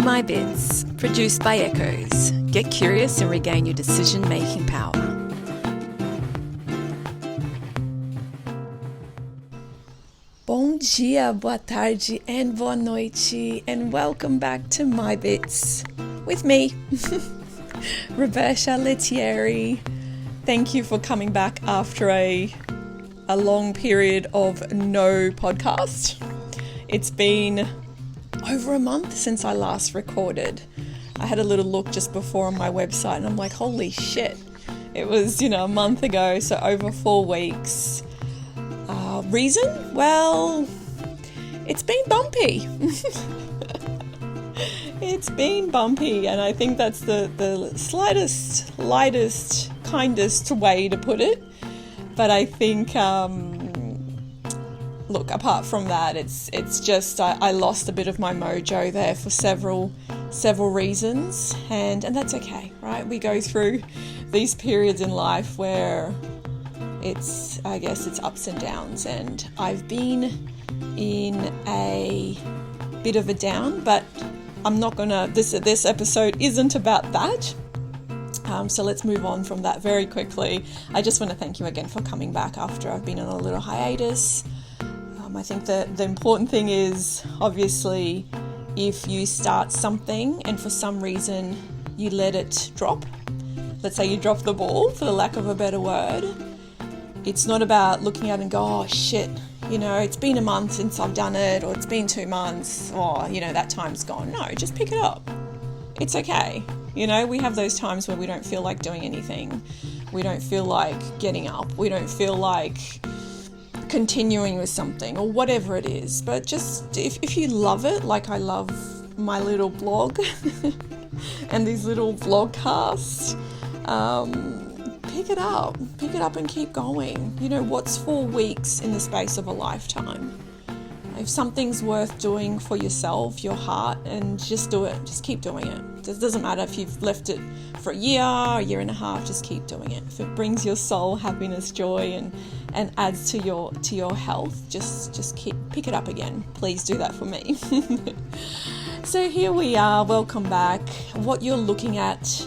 MYBITS, produced by ECHOEZ. Get curious and regain your decision-making power. Bom dia, boa tarde, and boa noite, and welcome back to MYBITS with me, Roberta Lettieri. Thank you for coming back after a long period of no podcast. It's been over a month since I last recorded. I had a little look just before on my website and I'm like, holy shit. It was, a month ago, so over 4 weeks. Reason? Well, it's been bumpy. It's been bumpy, and I think that's the slightest, lightest, kindest way to put it. But I think, look, apart from that, it's just I lost a bit of my mojo there for several reasons, and that's okay, right? We go through these periods in life where it's ups and downs, and I've been in a bit of a down, but I'm not gonna, this episode isn't about that. So let's move on from that very quickly. I just want to thank you again for coming back after I've been on a little hiatus. I think that the important thing is, obviously, if you start something and for some reason you let it drop, let's say you drop the ball, for the lack of a better word, it's not about looking at it and go, oh shit, it's been a month since I've done it, or it's been 2 months, or, that time's gone. No, just pick it up. It's okay. We have those times where we don't feel like doing anything. We don't feel like getting up. We don't feel like continuing with something or whatever it is. But just if you love it, like I love my little blog and these little vlogcasts, pick it up and keep going. What's 4 weeks in the space of a lifetime? If something's worth doing for yourself, your heart, and just do it. Just keep doing it. It doesn't matter if you've left it for a year and a half, just keep doing it. If it brings your soul happiness, joy, and adds to your health, just pick it up again. Please do that for me. So here we are, welcome back. What you're looking at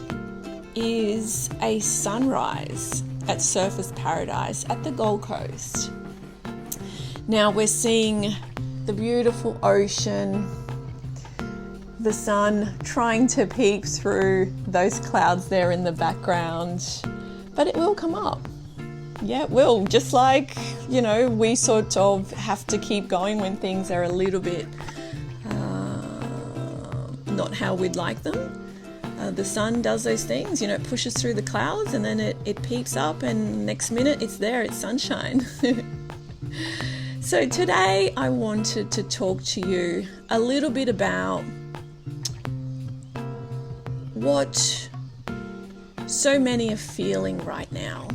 is a sunrise at Surfers Paradise at the Gold Coast. Now we're seeing the beautiful ocean, the sun trying to peek through those clouds there in the background, but it will come up. Yeah, it will. Just like, we sort of have to keep going when things are a little bit not how we'd like them. The sun does those things, it pushes through the clouds and then it peeps up, and next minute it's there, it's sunshine. So today I wanted to talk to you a little bit about what so many are feeling right now.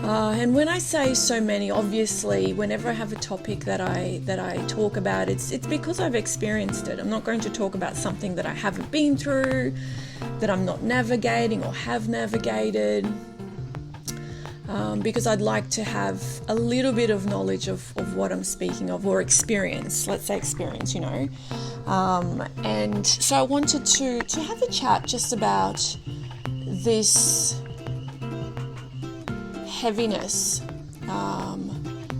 And when I say so many, obviously, whenever I have a topic that I talk about, it's because I've experienced it. I'm not going to talk about something that I haven't been through, that I'm not navigating or have navigated, because I'd like to have a little bit of knowledge of what I'm speaking of, or experience. Let's say experience, And so I wanted to have a chat just about this heaviness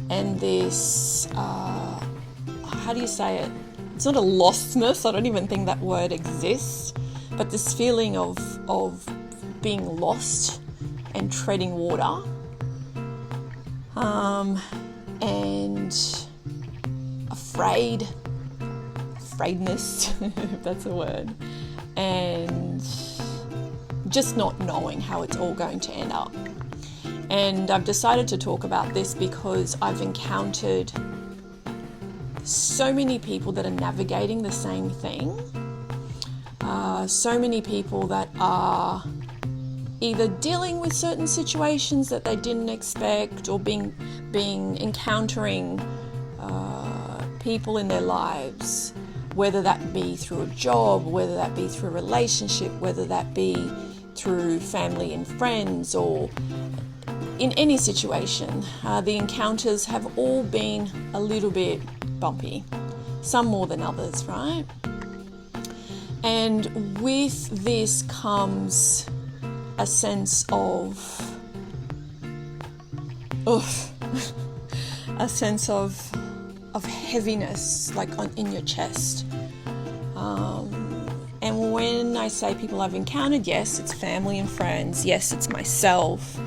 and this, how do you say it? It's not a lostness. I don't even think that word exists, but this feeling of being lost and treading water, and afraidness, if that's a word, and just not knowing how it's all going to end up. And I've decided to talk about this because I've encountered so many people that are navigating the same thing. So many people that are either dealing with certain situations that they didn't expect, or encountering people in their lives, whether that be through a job, whether that be through a relationship, whether that be through family and friends, or in any situation. The encounters have all been a little bit bumpy, some more than others, right? And with this comes a sense of a sense of heaviness, like in your chest. And when I say people I've encountered, yes, it's family and friends. Yes, it's myself.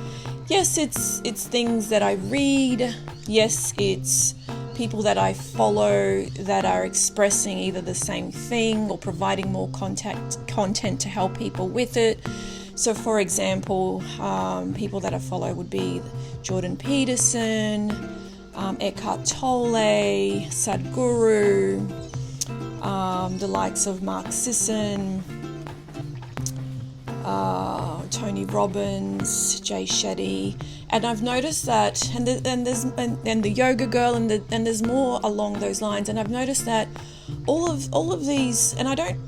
Yes, it's things that I read. Yes, it's people that I follow that are expressing either the same thing or providing more content to help people with it. So, for example, people that I follow would be Jordan Peterson, Eckhart Tolle, Sadhguru, the likes of Mark Sisson, Tony Robbins, Jay Shetty, and I've noticed that, and the yoga girl, and there's more along those lines. And I've noticed that all of these, and I don't,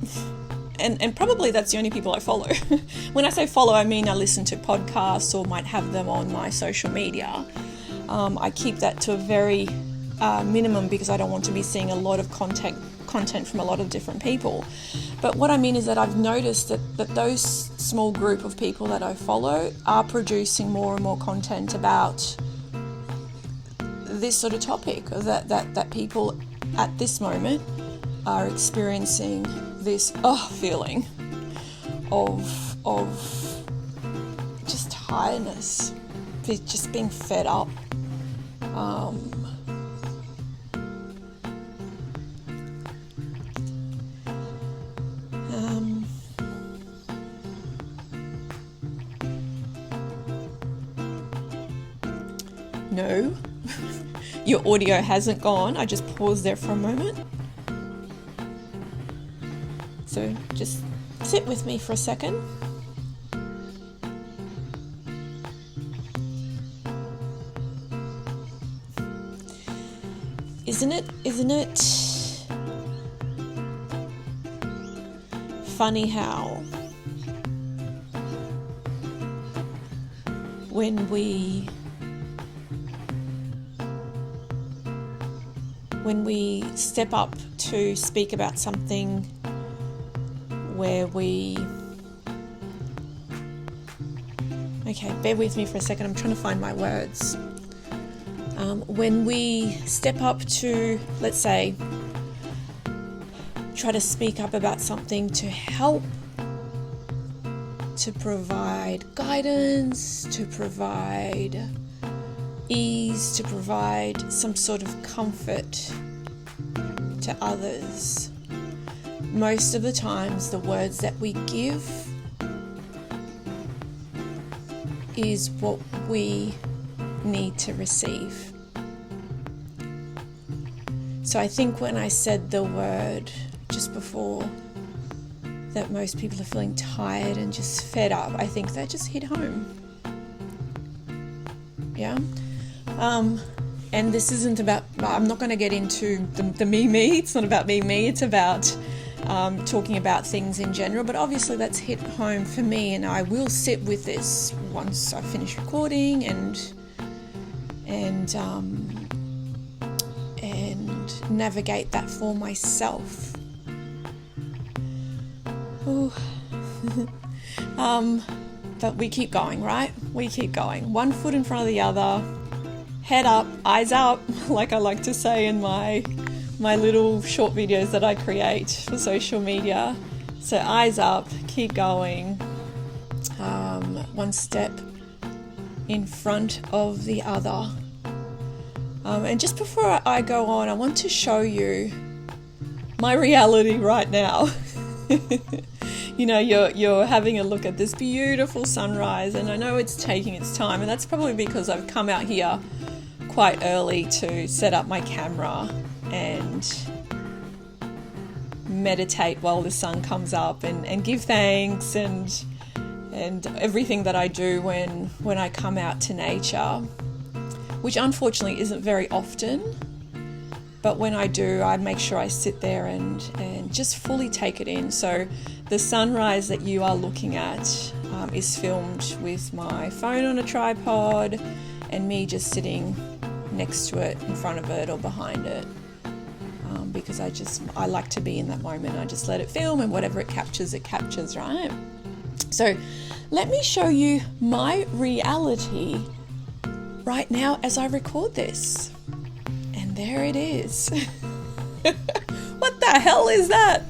and probably that's the only people I follow. When I say follow, I mean I listen to podcasts or might have them on my social media. I keep that to a very minimum because I don't want to be seeing a lot of content from a lot of different people. But what I mean is that I've noticed that those small group of people that I follow are producing more and more content about this sort of topic, that people at this moment are experiencing this feeling of just tiredness, just being fed up. No, your audio hasn't gone. I just paused there for a moment. So just sit with me for a second. Isn't it funny how when we step up to speak about something where bear with me for a second, I'm trying to find my words. When we step up to, let's say, try to speak up about something to help, to provide guidance, to provide ease, to provide some sort of comfort to others, most of the times the words that we give is what we need to receive. So I think when I said the word just before that most people are feeling tired and just fed up, I think that just hit home. Yeah. And this isn't about, I'm not going to get into the me, it's not about me, it's about talking about things in general, but obviously that's hit home for me, and I will sit with this once I finish recording and navigate that for myself. But we keep going, right? We keep going. One foot in front of the other, head up, eyes up, like I like to say in my little short videos that I create for social media. So eyes up, keep going, one step in front of the other. And just before I go on, I want to show you my reality right now. You know, you're having a look at this beautiful sunrise, and I know it's taking its time, and that's probably because I've come out here quite early to set up my camera and meditate while the sun comes up and give thanks and everything that I do when I come out to nature, which unfortunately isn't very often. But when I do, I make sure I sit there and just fully take it in. So the sunrise that you are looking at is filmed with my phone on a tripod and me just sitting next to it, in front of it or behind it, because I like to be in that moment. I just let it film, and whatever it captures, right? So let me show you my reality right now as I record this. And there it is. What the hell is that?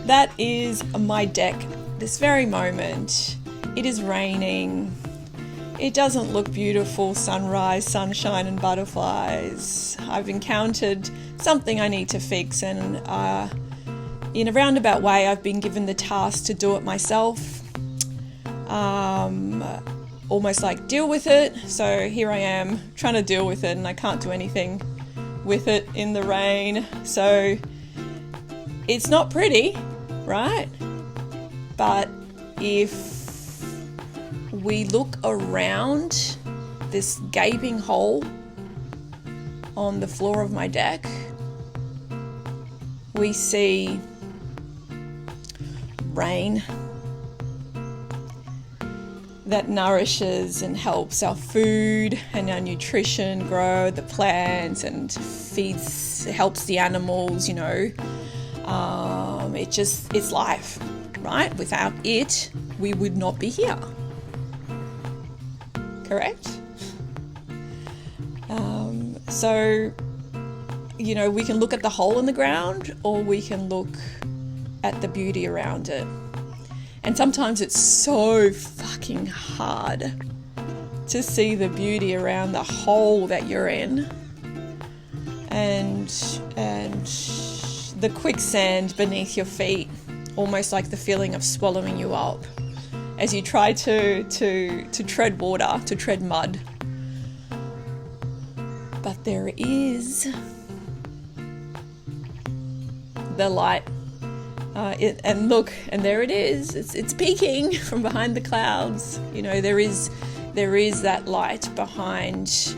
That is my deck this very moment. It is raining. It doesn't look beautiful, sunrise, sunshine and butterflies. I've encountered something I need to fix, and in a roundabout way I've been given the task to do it myself. Almost like deal with it. So here I am trying to deal with it, and I can't do anything with it in the rain. So it's not pretty, right? But if we look around this gaping hole on the floor of my deck, we see rain that nourishes and helps our food and our nutrition grow, the plants, and helps the animals, it's life, right? Without it, we would not be here. Correct? So, we can look at the hole in the ground, or we can look at the beauty around it. And sometimes it's so fucking hard to see the beauty around the hole that you're in, and the quicksand beneath your feet, almost like the feeling of swallowing you up as you try to tread water, to tread mud. But there is the light. And look, and there it is. It's peeking from behind the clouds. There is that light behind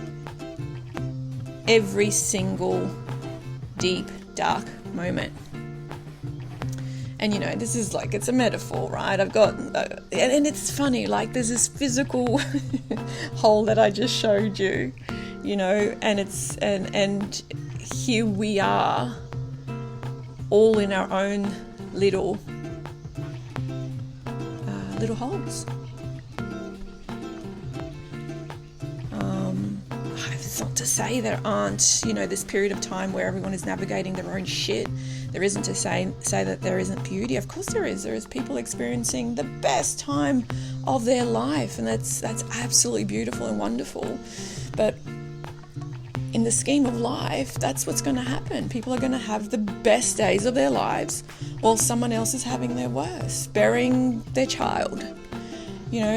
every single deep, dark moment. And this is like, it's a metaphor, right? I've got, and it's funny, like there's this physical hole that I just showed you, and it's, and here we are, all in our own little holes. It's not to say there aren't, this period of time where everyone is navigating their own shit. There isn't to say that there isn't beauty. Of course there is. There is people experiencing the best time of their life, and that's absolutely beautiful and wonderful. But in the scheme of life, that's what's going to happen. People are going to have the best days of their lives while someone else is having their worst, burying their child.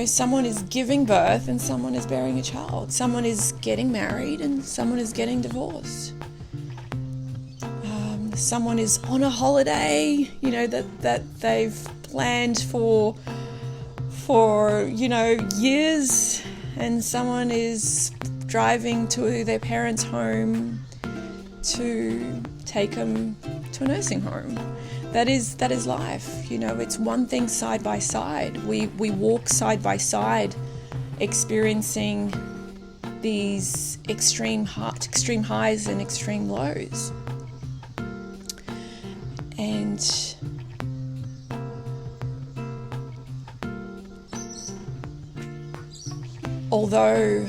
Someone is giving birth and someone is burying a child. Someone is getting married and someone is getting divorced. Someone is on a holiday, that they've planned for years, and someone is driving to their parents' home to take them to a nursing home. That is life. It's one thing side by side. We walk side by side, experiencing these extreme highs and extreme lows. And although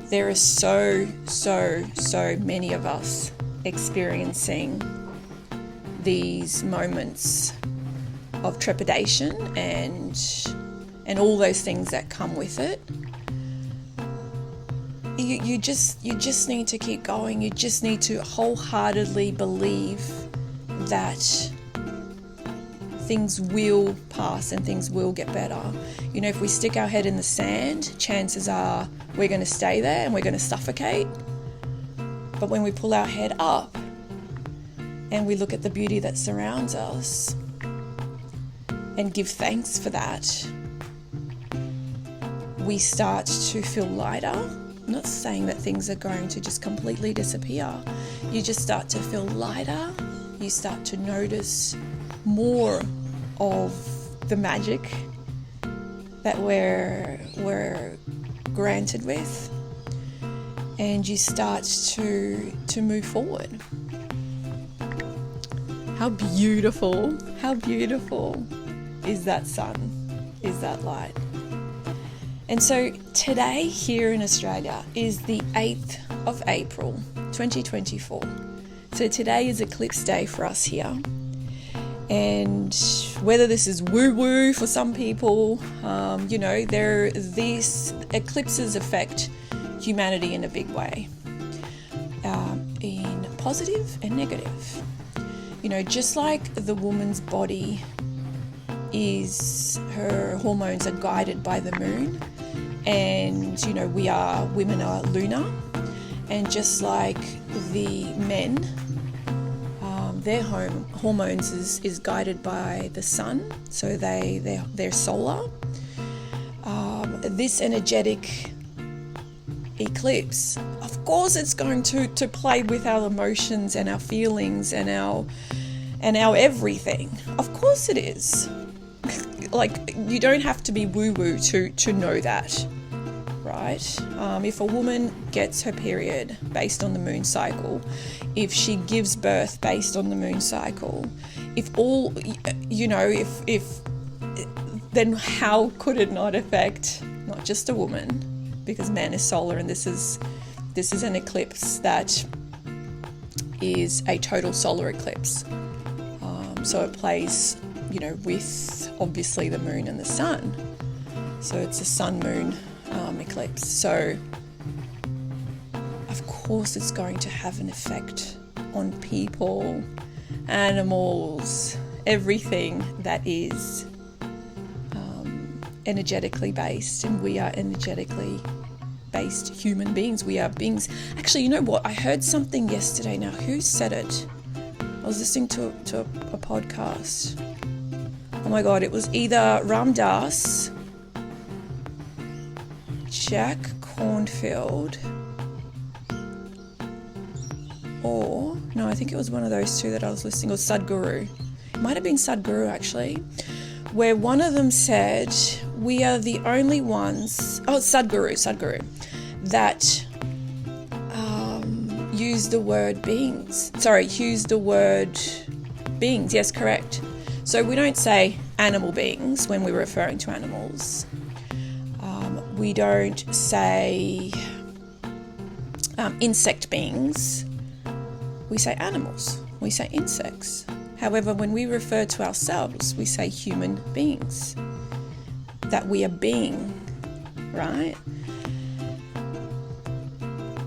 there are so many of us experiencing these moments of trepidation and all those things that come with it, you just need to keep going. You just need to wholeheartedly believe that things will pass and things will get better. If we stick our head in the sand, chances are we're going to stay there and we're going to suffocate. But when we pull our head up and we look at the beauty that surrounds us and give thanks for that, we start to feel lighter. I'm not saying that things are going to just completely disappear. You just start to feel lighter. You start to notice more of the magic that we're granted with. and you start to move forward. How beautiful is that sun, is that light. And so today here in Australia is the 8th of April 2024. So today is Eclipse Day for us here. And whether this is woo-woo for some people, these eclipses affect humanity in a big way, in positive and negative. Just like the woman's body her hormones are guided by the moon, and women are lunar, and just like the men, their hormones is guided by the sun, so they're solar. This energetic eclipse, of course it's going to play with our emotions and our feelings and our everything. Of course it is. Like, you don't have to be woo-woo to know that, right? If a woman gets her period based on the moon cycle, if she gives birth based on the moon cycle, then how could it not affect not just a woman? Because man is solar, and this is an eclipse that is a total solar eclipse. So it plays, with obviously the moon and the sun. So it's a sun-moon eclipse. So of course it's going to have an effect on people, animals, everything that is energetically based, and we are energetically based human beings. We are beings. Actually, you know what? I heard something yesterday. Now, who said it? I was listening to a podcast. Oh my God, it was either Ram Dass, Jack Cornfield, or, no, I think it was one of those two that I was listening, or Sadhguru. It might have been Sadhguru, actually, where one of them said, we are the only ones, Sadhguru, that use the word beings. Yes, correct. So we don't say animal beings when we're referring to animals. We don't say insect beings. We say animals. We say insects. However, when we refer to ourselves, we say human beings. That we are being, right?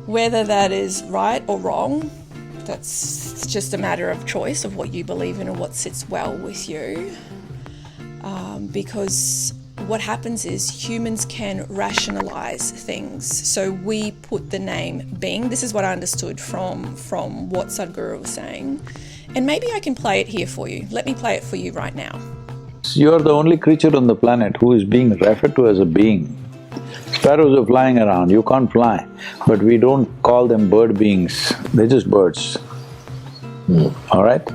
Whether that is right or wrong, that's just a matter of choice of what you believe in and what sits well with you. Because what happens is humans can rationalize things. So we put the name being. This is what I understood from what Sadhguru was saying. And maybe I can play it here for you. Let me play it for you right now. You're the only creature on the planet who is being referred to as a being. Sparrows are flying around, you can't fly, but we don't call them bird beings, they're just birds. All right?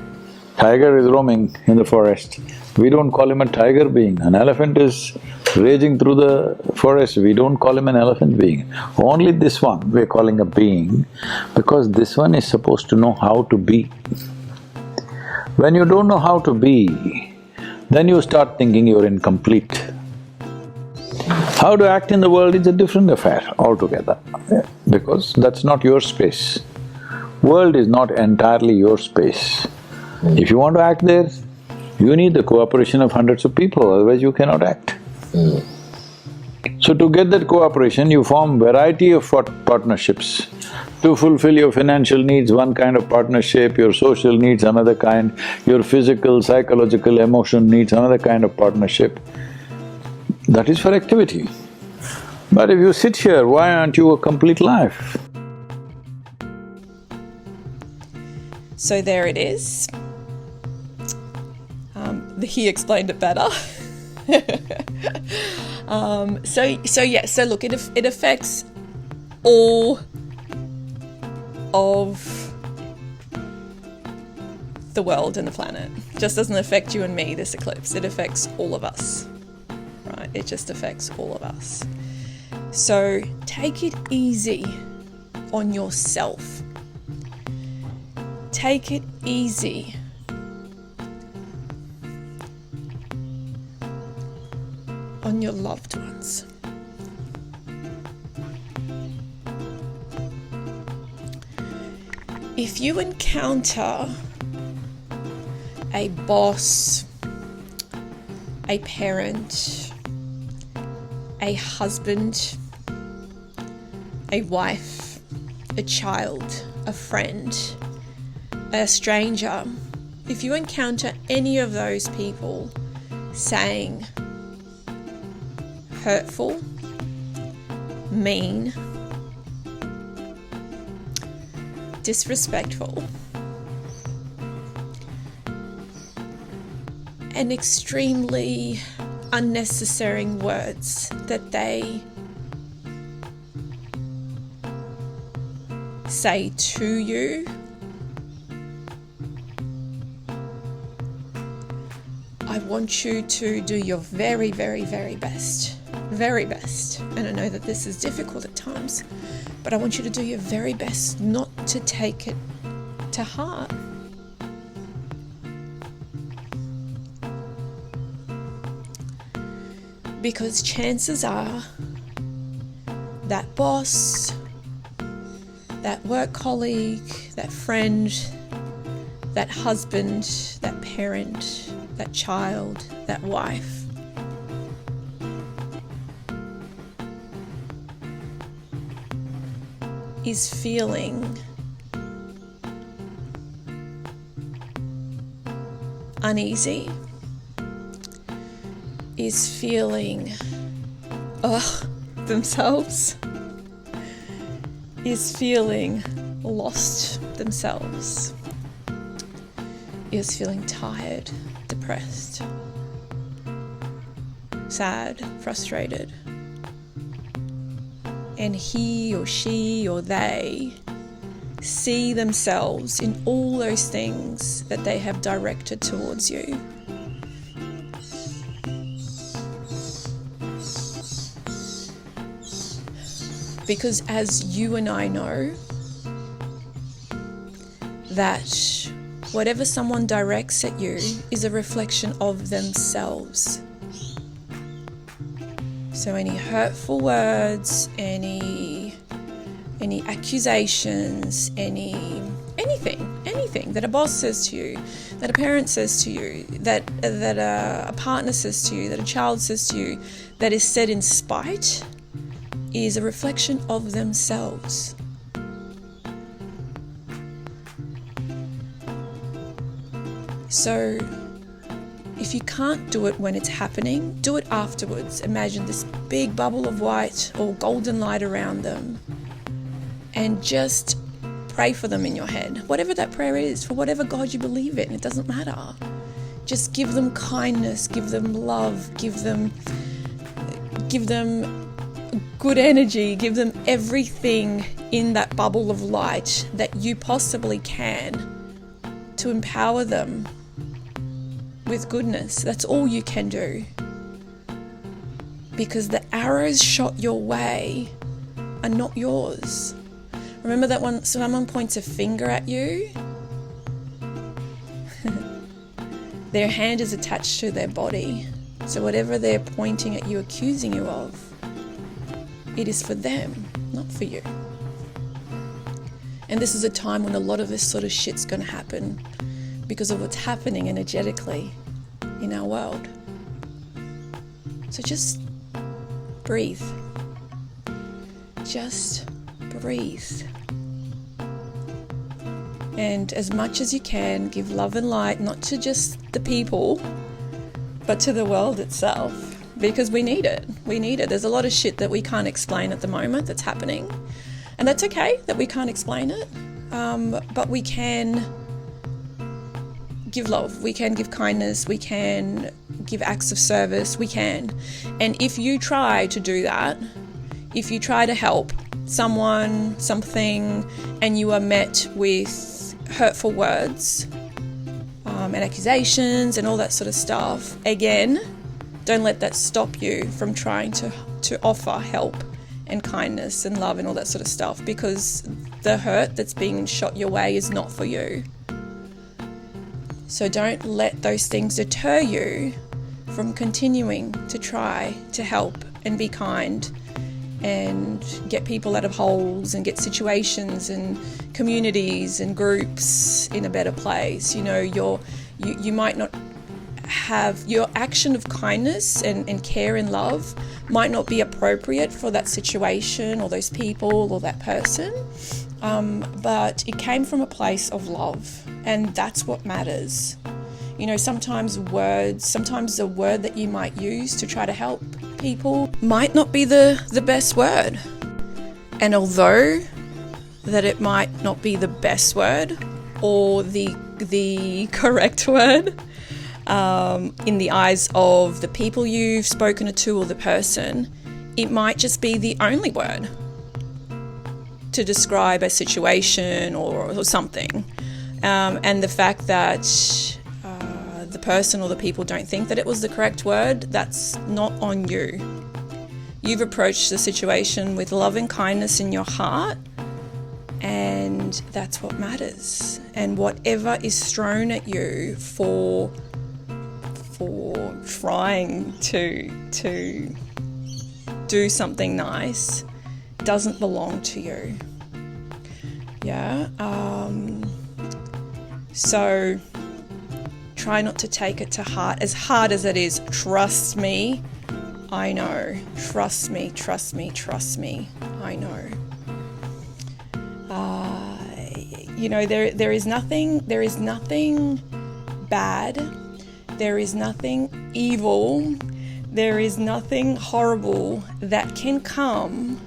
Tiger is roaming in the forest, we don't call him a tiger being. An elephant is raging through the forest, we don't call him an elephant being. Only this one we're calling a being, because this one is supposed to know how to be. When you don't know how to be, then you start thinking you're incomplete. How to act in the world is a different affair altogether, because that's not your space. World is not entirely your space. If you want to act there, you need the cooperation of hundreds of people, otherwise you cannot act. So to get that cooperation, you form variety of partnerships. To fulfill your financial needs, one kind of partnership, your social needs, another kind, your physical, psychological, emotion needs, another kind of partnership. That is for activity. But if you sit here, why aren't you a complete life? So there it is. He explained it better. So look, it affects all of the world and the planet. It just doesn't affect you and me, this eclipse. It affects all of us, right? It just affects all of us. So take it easy on yourself. Take it easy. On your loved ones. If you encounter a boss, a parent, a husband, a wife, a child, a friend, a stranger, if you encounter any of those people saying hurtful, mean, disrespectful, and extremely unnecessary words that they say to you, I want you to do your very, very, very best. Very best. And I know that this is difficult at times, but I want you to do your very best not to take it to heart. Because chances are that boss, that work colleague, that friend, that husband, that parent, that child, that wife is feeling uneasy, is feeling themselves, is feeling lost themselves, is feeling tired, depressed, sad, frustrated. And he or she or they see themselves in all those things that they have directed towards you. Because as you and I know, that whatever someone directs at you is a reflection of themselves. So any hurtful words, any accusations, anything that a boss says to you, that a parent says to you, that a partner says to you, that a child says to you, that is said in spite, is a reflection of themselves. So if you can't do it when it's happening, do it afterwards. Imagine this big bubble of white or golden light around them and just pray for them in your head. Whatever that prayer is, for whatever God you believe in, it doesn't matter. Just give them kindness, give them love, give them good energy, give them everything in that bubble of light that you possibly can to empower them with goodness. That's all you can do. Because the arrows shot your way are not yours. Remember that when someone points a finger at you, their hand is attached to their body. So whatever they're pointing at you, accusing you of, it is for them, not for you. And this is a time when a lot of this sort of shit's going to happen because of what's happening energetically in our world. So just breathe. Just breathe. And as much as you can, give love and light, not to just the people, but to the world itself. Because we need it. We need it. There's a lot of shit that we can't explain at the moment that's happening. And that's okay that we can't explain it. But we can give love, we can give kindness, we can give acts of service, we can. And if you try to do that, if you try to help someone, something, and you are met with hurtful words and accusations and all that sort of stuff, again, don't let that stop you from trying to offer help and kindness and love and all that sort of stuff, because the hurt that's being shot your way is not for you. So don't let those things deter you from continuing to try to help and be kind and get people out of holes and get situations and communities and groups in a better place. You know, you might not have your action of kindness and care and love might not be appropriate for that situation or those people or that person, but it came from a place of love, and that's what matters. You know, sometimes the word that you might use to try to help people might not be the best word. And although that it might not be the best word or the correct word in the eyes of the people you've spoken to or the person, it might just be the only word to describe a situation or something. And the fact that the person or the people don't think that it was the correct word, that's not on you. You've approached the situation with love and kindness in your heart, and that's what matters. And whatever is thrown at you for trying to do something nice doesn't belong to you. Yeah. So try not to take it to heart, as hard as it is. Trust me, I know. Trust me, I know. You know, there is nothing bad, there is nothing evil, there is nothing horrible that can come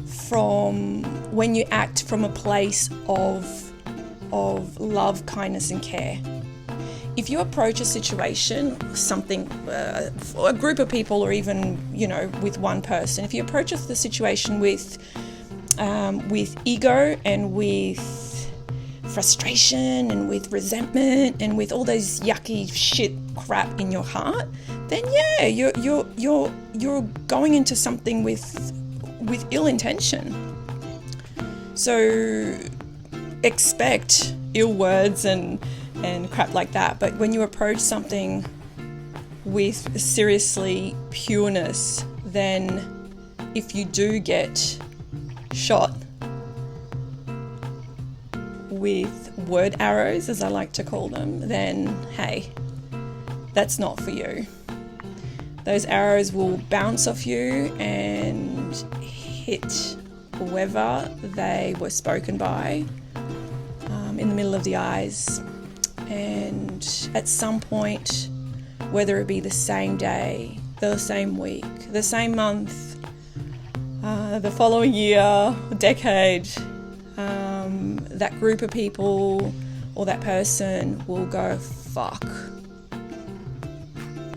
from when you act from a place of love, kindness and care. If you approach a situation, something, a group of people, or even, you know, with one person, if you approach the situation with ego and with frustration and with resentment and with all those yucky shit crap in your heart, then yeah, you're going into something with ill intention. So expect ill words and crap like that. But when you approach something with seriously pureness, then if you do get shot with word arrows, as I like to call them, then hey, that's not for you. Those arrows will bounce off you and hit whoever they were spoken by in the middle of the eyes. And at some point, whether it be the same day, the same week, the same month, the following year, decade, that group of people or that person will go, fuck,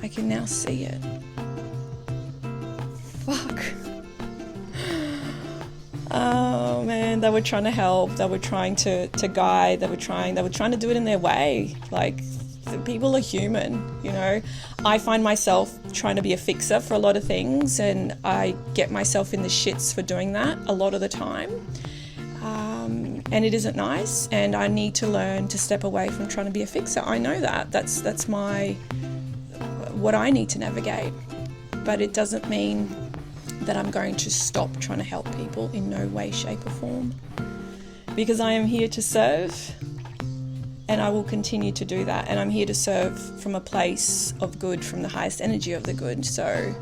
I can now see it. Fuck. Oh man, they were trying to help, they were trying to guide, they were trying to do it in their way. Like, people are human, you know. I find myself trying to be a fixer for a lot of things, and I get myself in the shits for doing that a lot of the time. And it isn't nice, and I need to learn to step away from trying to be a fixer. I know that. That's what I need to navigate. But it doesn't mean that I'm going to stop trying to help people, in no way, shape or form. Because I am here to serve, and I will continue to do that. And I'm here to serve from a place of good, from the highest energy of the good. So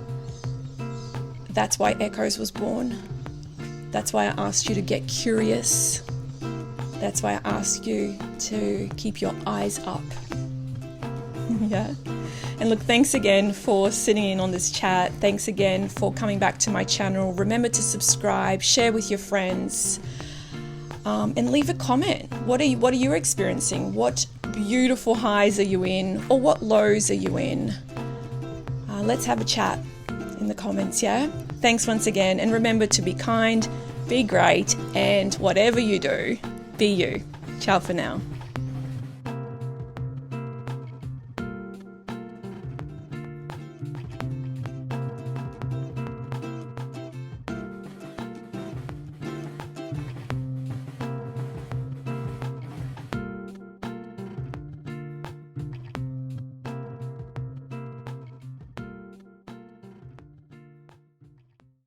that's why ECHOEZ was born. That's why I asked you to get curious. That's why I ask you to keep your eyes up. Yeah. And look, thanks again for sitting in on this chat. Thanks again for coming back to my channel. Remember to subscribe, share with your friends, and leave a comment. What are you experiencing? What beautiful highs are you in, or what lows are you in? Let's have a chat in the comments, yeah? Thanks once again, and remember to be kind, be great, and whatever you do, be you. Ciao for now.